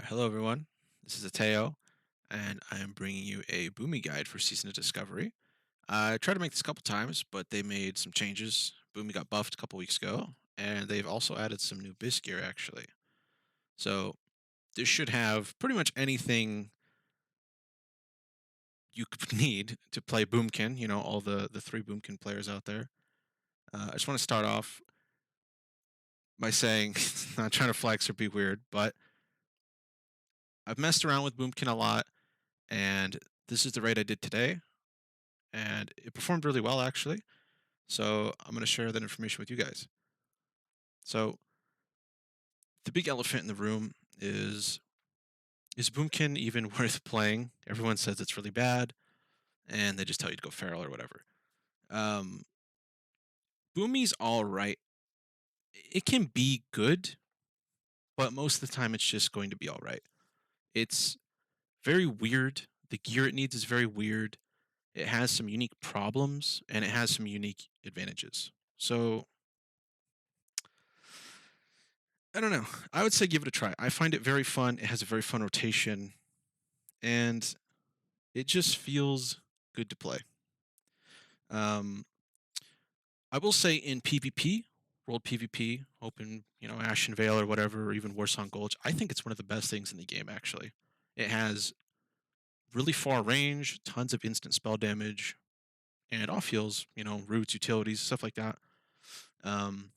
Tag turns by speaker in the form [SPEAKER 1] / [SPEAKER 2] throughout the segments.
[SPEAKER 1] Hello, everyone. This is Ateo, and I am bringing you a Boomy guide for Season of Discovery. I tried to make this a couple times, but they made some changes. Boomy got buffed a couple weeks ago, and they've also added some new biz gear, actually. So this should have pretty much anything you could need to play Boomkin. You know, all the three Boomkin players out there. I just want to start off by saying, not trying to flex or be weird, but I've messed around with Boomkin a lot, and this is the raid I did today. And it performed really well actually. So I'm going to share that information with you guys. So the big elephant in the room is Boomkin even worth playing? Everyone says it's really bad, and they just tell you to go feral or whatever. Um, Boomy's all right. It can be good, but most of the time it's just going to be all right. It's very weird. The gear it needs is very weird. It has some unique problems, and it has some unique advantages. So I don't know. I would say give it a try. I find it very fun. It has a very fun rotation, and it just feels good to play. Um, I will say in PvP, World PvP, Open, Ashen Vale or whatever, or even Warsong Gulch, I think it's one of the best things in the game. Actually, it has really far range, tons of instant spell damage, and off heals. Roots, utilities, stuff like that. Um,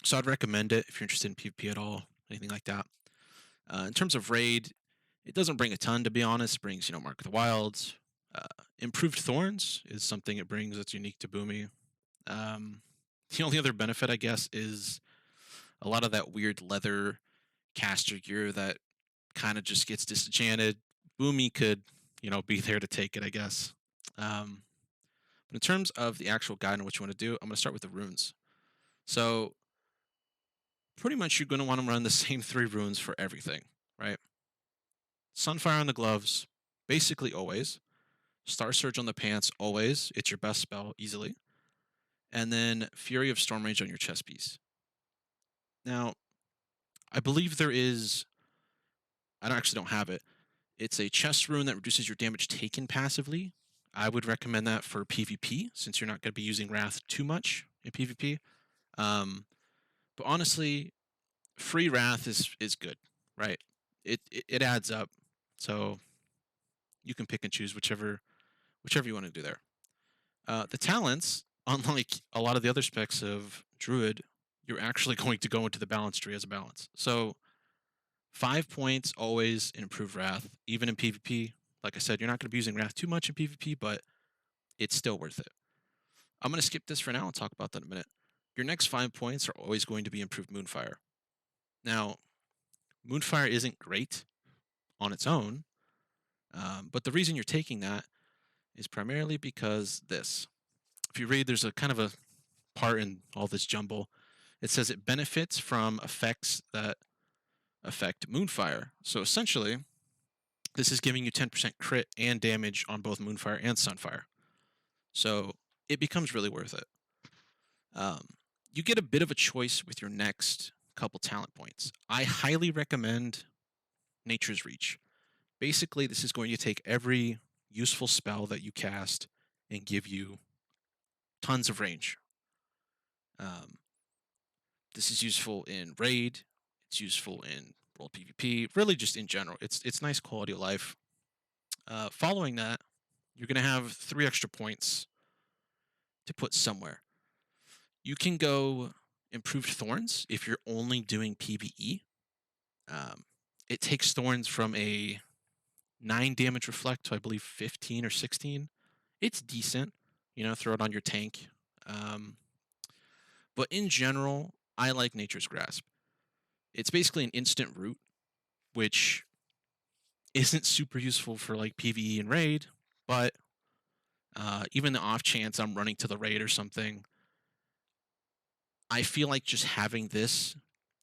[SPEAKER 1] so I'd recommend it if you're interested in PvP at all, anything like that. In terms of raid, it doesn't bring a ton, to be honest. It brings, Mark of the Wilds. Improved Thorns is something it brings that's unique to Boomy. Um, the only other benefit, I guess, is a lot of that weird leather caster gear that kind of just gets disenchanted. Boomy could, be there to take it, I guess. Um, but in terms of the actual guide and what you want to do, I'm going to start with the runes. So pretty much you're going to want to run the same three runes for everything, right? Sunfire on the gloves, basically always. Star Surge on the pants, always. It's your best spell, easily. And then Fury of Storm Rage on your chest piece. Now, I believe there is. I actually don't have it. It's a chest rune that reduces your damage taken passively. I would recommend that for PvP, since you're not going to be using Wrath too much in PvP. But honestly, free Wrath is good, right? It adds up. So you can pick and choose whichever you want to do there. The talents, unlike a lot of the other specs of Druid, you're actually going to go into the balance tree as a balance. So 5 points always in improved Wrath, even in PvP. Like I said, you're not going to be using Wrath too much in PvP, but it's still worth it. I'm going to skip this for now and talk about that in a minute. Your next 5 points are always going to be improved Moonfire. Now, Moonfire isn't great on its own, but the reason you're taking that is primarily because this. If you read, there's a kind of a part in all this jumble. It says it benefits from effects that affect Moonfire. So essentially, this is giving you 10% crit and damage on both Moonfire and Sunfire. So it becomes really worth it. You get a bit of a choice with your next couple talent points. I highly recommend Nature's Reach. Basically, this is going to take every useful spell that you cast and give you tons of range. This is useful in raid. It's useful in world PvP. Really, just in general, it's nice quality of life. Following that, you're going to have 3 extra points to put somewhere. You can go improved thorns if you're only doing PvE. It takes thorns from a 9 damage reflect to I believe 15 or 16. It's decent, throw it on your tank. But in general, I like Nature's Grasp. It's basically an instant root, which isn't super useful for like PvE and raid, but even the off chance I'm running to the raid or something, I feel like just having this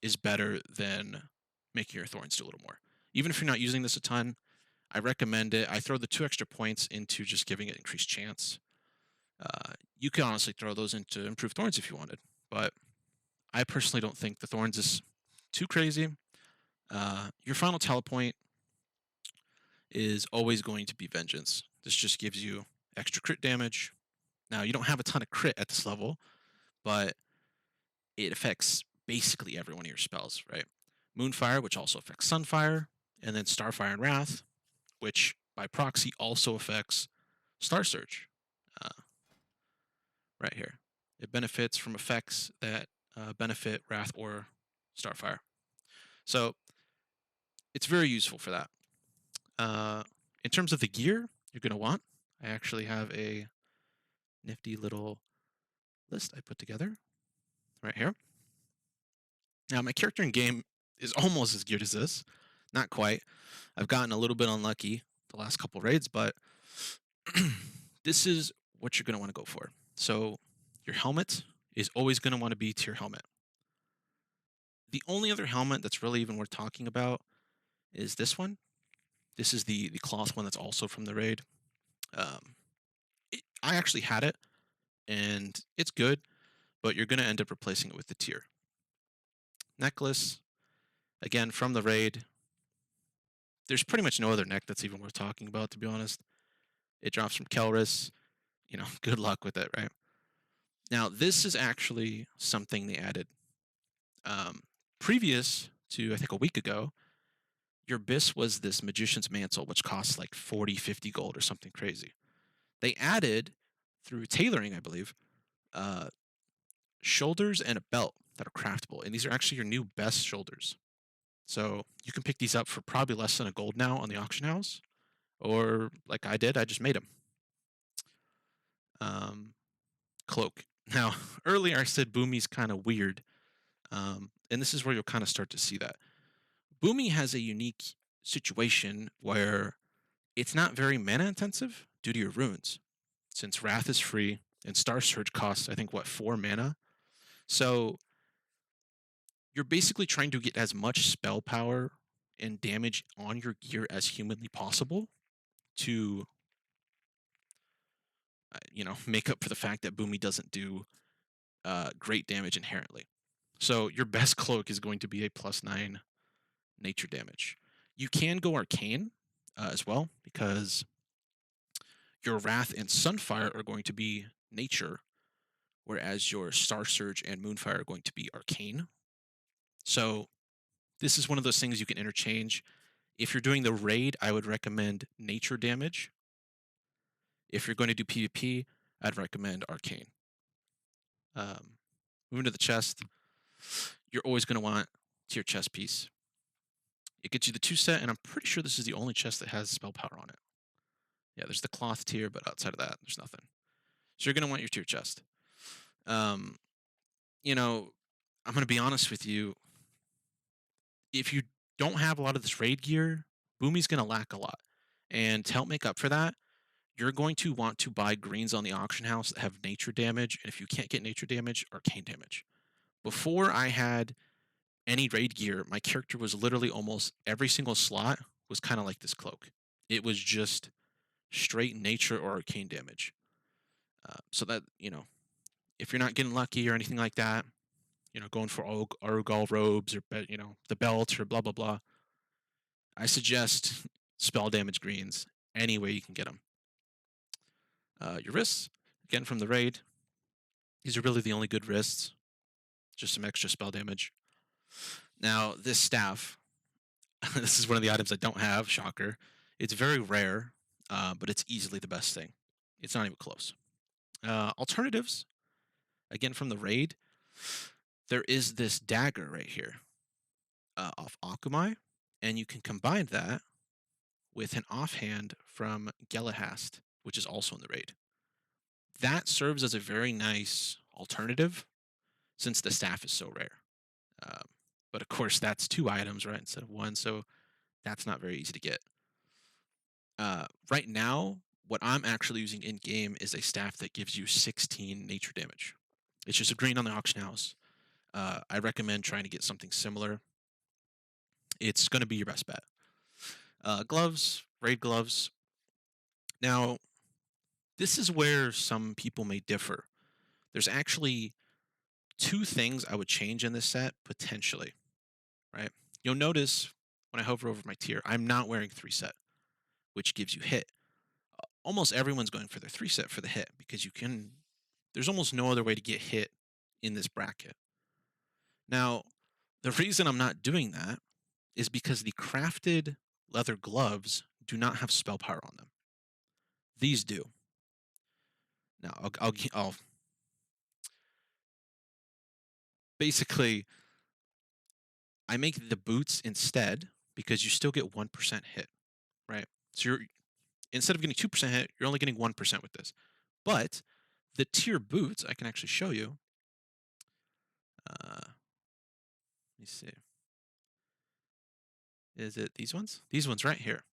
[SPEAKER 1] is better than making your thorns do a little more. Even if you're not using this a ton, I recommend it. I throw the 2 extra points into just giving it increased chance. You can honestly throw those into improved thorns if you wanted, but I personally don't think the thorns is too crazy. Your final telepoint is always going to be Vengeance. This just gives you extra crit damage. Now, you don't have a ton of crit at this level, but it affects basically every one of your spells, right? Moonfire, which also affects Sunfire, and then Starfire and Wrath, which by proxy also affects Star Surge, uh, right here. It benefits from effects that benefit Wrath or Starfire. So it's very useful for that. In terms of the gear you're going to want, I actually have a nifty little list I put together right here. Now, my character in game is almost as geared as this. Not quite. I've gotten a little bit unlucky the last couple raids, but this is what you're going to want to go for. So, your helmet is always going to want to be tier helmet. The only other helmet that's really even worth talking about is this one. This is the cloth one that's also from the raid. I actually had it, and it's good, but you're going to end up replacing it with the tier. Necklace, again, from the raid. There's pretty much no other neck that's even worth talking about, to be honest. It drops from Kelris. Good luck with it, right? Now, this is actually something they added. Previous to, I think, a week ago, your BIS was this Magician's Mantle, which costs like 40, 50 gold or something crazy. They added, through tailoring, I believe, shoulders and a belt that are craftable. And these are actually your new best shoulders. So you can pick these up for probably less than a gold now on the auction house. Or like I did, I just made them. Cloak. Now, earlier I said Boomy's kind of weird. And this is where you'll kind of start to see that. Boomy has a unique situation where it's not very mana intensive due to your runes. Since Wrath is free and Star Surge costs, I think, 4 mana? So you're basically trying to get as much spell power and damage on your gear as humanly possible to, make up for the fact that Boomy doesn't do great damage inherently. So your best cloak is going to be a +9 nature damage. You can go arcane as well, because your Wrath and Sunfire are going to be nature, whereas your Star Surge and Moonfire are going to be arcane. So this is one of those things you can interchange. If you're doing the raid, I would recommend nature damage. If you're going to do PvP, I'd recommend arcane. Moving to the chest, you're always going to want tier chest piece. It gets you the 2 set, and I'm pretty sure this is the only chest that has spell power on it. Yeah, there's the cloth tier, but outside of that, there's nothing. So you're going to want your tier chest. I'm going to be honest with you. If you don't have a lot of this raid gear, Boomy's going to lack a lot. And to help make up for that, you're going to want to buy greens on the auction house that have nature damage. And if you can't get nature damage, arcane damage. Before I had any raid gear, my character was literally almost every single slot was kind of like this cloak. It was just straight nature or arcane damage. So that, if you're not getting lucky or anything like that, going for Argal robes or, the belt or blah, blah, blah, I suggest spell damage greens any way you can get them. Your wrists, again from the raid, these are really the only good wrists. Just some extra spell damage. Now, this staff, this is one of the items I don't have, shocker. It's very rare, but it's easily the best thing. It's not even close. Alternatives, again from the raid, there is this dagger right here off Akumai, and you can combine that with an offhand from Gelahast, which is also in the raid. That serves as a very nice alternative since the staff is so rare. But of course, that's 2 items, right, instead of 1, so that's not very easy to get. Right now, what I'm actually using in-game is a staff that gives you 16 nature damage. It's just a green on the auction house. I recommend trying to get something similar. It's going to be your best bet. Gloves, raid gloves. Now, this is where some people may differ. There's actually 2 things I would change in this set, potentially, right? You'll notice when I hover over my tier, I'm not wearing 3 set, which gives you hit. Almost everyone's going for their 3 set for the hit because there's almost no other way to get hit in this bracket. Now, the reason I'm not doing that is because the crafted leather gloves do not have spell power on them. These do. Now, I'll basically I make the boots instead because you still get 1% hit, right? So you're instead of getting 2% hit, you're only getting 1% with this. But the tier boots, I can actually show you. Let me see. Is it these ones? These ones right here.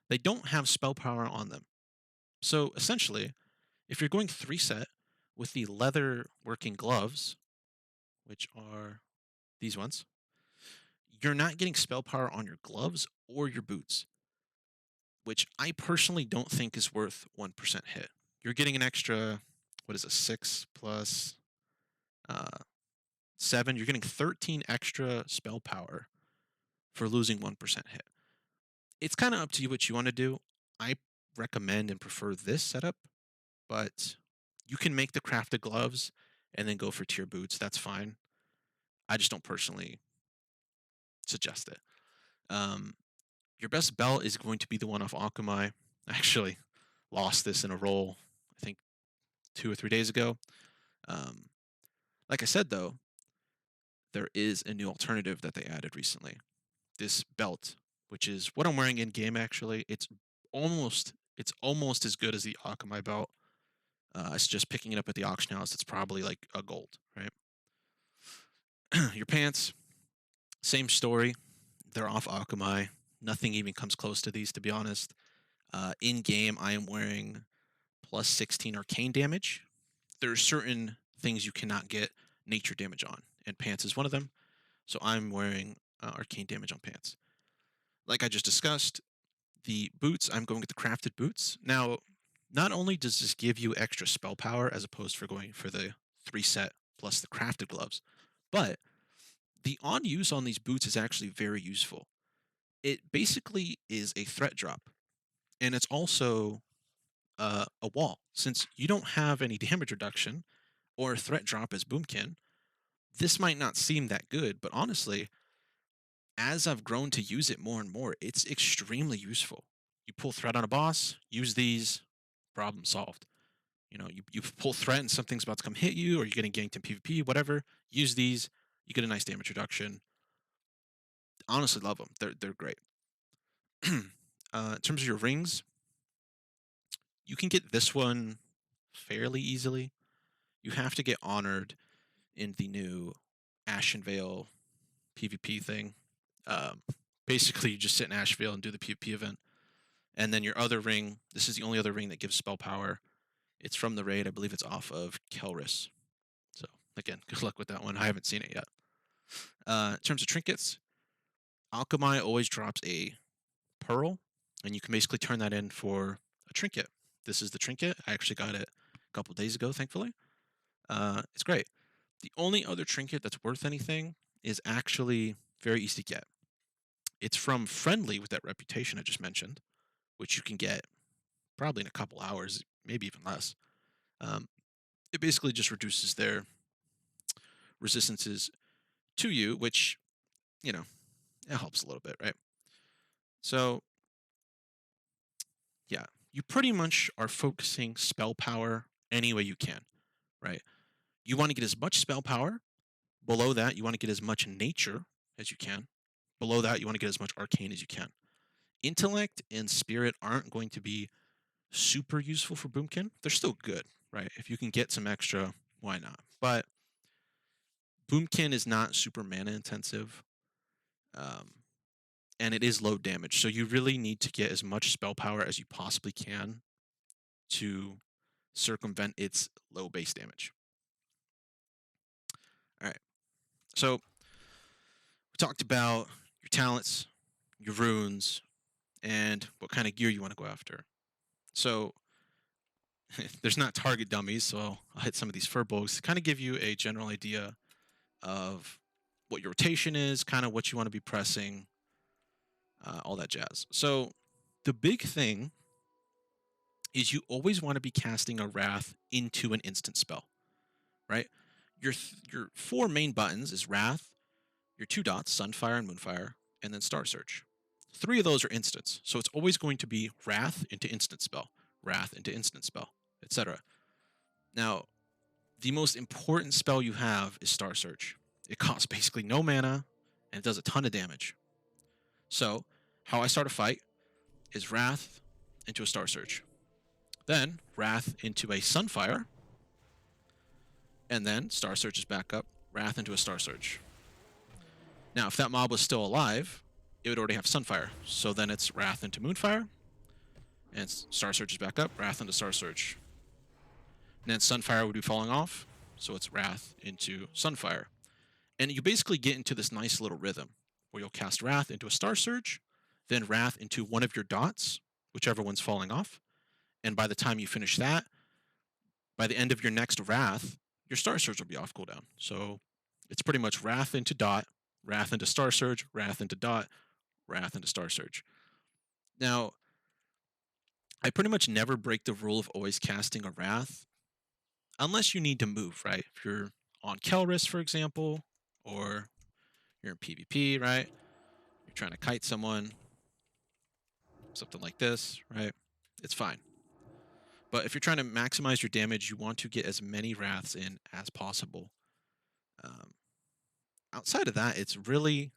[SPEAKER 1] They don't have spell power on them. So essentially, if you're going 3 set with the leather working gloves, which are these ones, you're not getting spell power on your gloves or your boots, which I personally don't think is worth 1% hit. You're getting an extra, what is it, 6 plus uh, 7? You're getting 13 extra spell power for losing 1% hit. It's kind of up to you what you want to do. I recommend and prefer this setup, but you can make the crafted gloves and then go for tier boots. That's fine. I just don't personally suggest it. Um, your best belt is going to be the one off Akamai. I actually lost this in a roll, I think 2 or 3 days ago. Um, like I said, though, there is a new alternative that they added recently. This belt, which is what I'm wearing in game. Actually, it's almost as good as the Akamai belt. It's just picking it up at the auction house. It's probably like a gold, right? Your pants, same story. They're off Akamai. Nothing even comes close to these, to be honest. In game, I am wearing plus 16 arcane damage. There are certain things you cannot get nature damage on, and pants is one of them. So I'm wearing arcane damage on pants. Like I just discussed, the boots, I'm going with the crafted boots. Now, not only does this give you extra spell power as opposed for going for the 3 set plus the crafted gloves, but the on use on these boots is actually very useful. It basically is a threat drop, and it's also a wall. Since you don't have any damage reduction or a threat drop as Boomkin, this might not seem that good, but honestly, as I've grown to use it more and more, it's extremely useful. You pull threat on a boss, use these, problem solved. You pull threat and something's about to come hit you, or you're getting ganked in PvP, whatever. Use these, you get a nice damage reduction. Honestly, love them. They're great. In terms of your rings, you can get this one fairly easily. You have to get honored in the new Ashen Vale PvP thing. Um, Basically, you just sit in Asheville and do the PvP event. And then your other ring, this is the only other ring that gives spell power. It's from the raid. I believe it's off of Kelris. So, again, good luck with that one. I haven't seen it yet. In terms of trinkets, Alchemy always drops a pearl, and you can basically turn that in for a trinket. This is the trinket. I actually got it a couple days ago, thankfully. It's great. The only other trinket that's worth anything is actually very easy to get. It's from Friendly with that reputation I just mentioned, which you can get probably in a couple hours, maybe even less. Um, it basically just reduces their resistances to you, which, you know, it helps a little bit, right? So, yeah, you pretty much are focusing spell power any way you can, right? You want to get as much spell power. Below that, you want to get as much nature as you can. Below that, you want to get as much arcane as you can. Intellect and spirit aren't going to be super useful for Boomkin. They're still good, right? If you can get some extra, why not? But Boomkin is not super mana intensive, um, and it is low damage. So you really need to get as much spell power as you possibly can to circumvent its low base damage. All right. So we talked about your talents, your runes, and what kind of gear you want to go after. So there's not target dummies, so I'll hit some of these furbolgs to kind of give you a general idea of what your rotation is, kind of what you want to be pressing, all that jazz. So the big thing is you always want to be casting a Wrath into an instant spell, right? Your four main buttons is Wrath, your two dots, Sunfire and Moonfire, and then Star Search. Three of those are instants, so it's always going to be Wrath into instant spell, Wrath into instant spell, etc. Now, the most important spell you have is Star Search. It costs basically no mana, and it does a ton of damage. So, how I start a fight is Wrath into a Star Search. Then, Wrath into a Sunfire. And then, Star Search is back up, Wrath into a Star Search. Now, if that mob was still alive, it would already have Sunfire. So then it's Wrath into Moonfire. And Star Search is back up, Wrath into Star Search. And then Sunfire would be falling off, so it's Wrath into Sunfire. And you basically get into this nice little rhythm where you'll cast Wrath into a Star Surge, then Wrath into one of your dots, whichever one's falling off. And by the time you finish that, by the end of your next Wrath, your Star Surge will be off cooldown. So it's pretty much Wrath into dot, Wrath into Star Surge, Wrath into dot, Wrath into Star Surge. Now, I pretty much never break the rule of always casting a Wrath unless you need to move, right? If you're on Kelris, for example, or you're in PvP, right? You're trying to kite someone, something like this, right? It's fine. But if you're trying to maximize your damage, you want to get as many Wraths in as possible. Outside of that, it's really,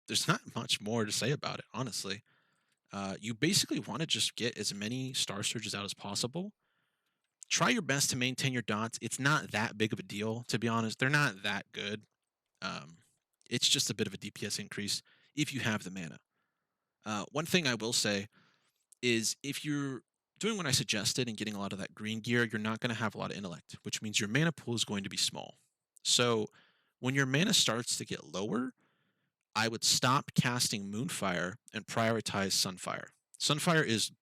[SPEAKER 1] there's not much more to say about it, honestly. You basically want to just get as many Star Surges out as possible. Try your best to maintain your dots. It's not that big of a deal, to be honest. They're not that good. It's just a bit of a DPS increase if you have the mana. One thing I will say is if you're doing what I suggested and getting a lot of that green gear, you're not going to have a lot of intellect, which means your mana pool is going to be small. So when your mana starts to get lower, I would stop casting Moonfire and prioritize Sunfire. Sunfire is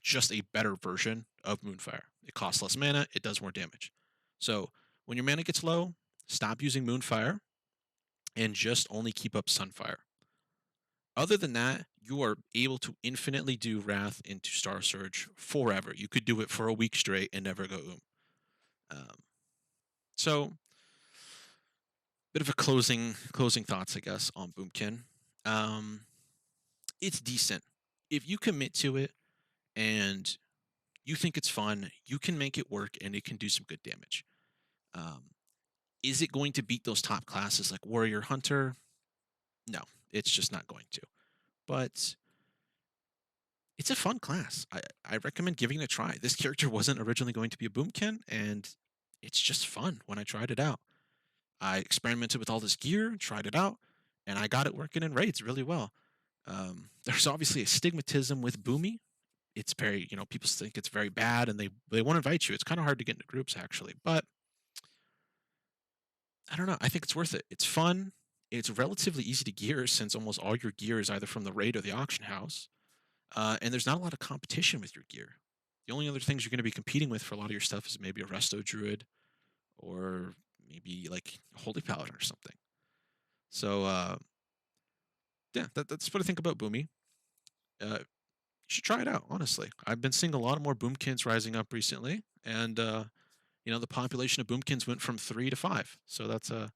[SPEAKER 1] just a better version of Moonfire. It costs less mana, it does more damage. So when your mana gets low, stop using Moonfire and just only keep up Sunfire. Other than that, you are able to infinitely do Wrath into Star Surge forever. You could do it for a week straight and never go So, bit of a closing thoughts, I guess, on Boomkin. It's decent. If you commit to it and you think it's fun, you can make it work and it can do some good damage. Is it going to beat those top classes like Warrior Hunter? No, it's just not going to. But it's a fun class. I recommend giving it a try. This character wasn't originally going to be a Boomkin, and it's just fun when I tried it out. I experimented with all this gear, tried it out, and I got it working in raids really well. There's obviously a stigmatism with Boomy. It's very, people think it's very bad, and they won't invite you. It's kind of hard to get into groups, actually. But I don't know. I think it's worth it. It's fun. It's relatively easy to gear since almost all your gear is either from the raid or the auction house. And there's not a lot of competition with your gear. The only other things you're going to be competing with for a lot of your stuff is maybe a Resto Druid or maybe like Holy Paladin or something. So, yeah, that's what I think about Boomy. You should try it out, honestly. I've been seeing a lot more Boomkins rising up recently, and the population of Boomkins went from 3 to 5, so that's a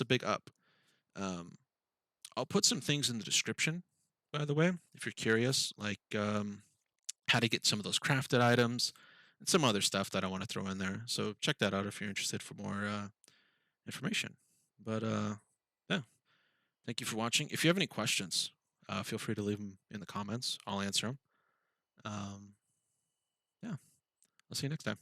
[SPEAKER 1] big up. I'll put some things in the description, by the way, if you're curious, like how to get some of those crafted items and some other stuff that I want to throw in there. So check that out if you're interested for more information. But yeah, thank you for watching. If you have any questions, feel free to leave them in the comments. I'll answer them. Yeah, I'll see you next time.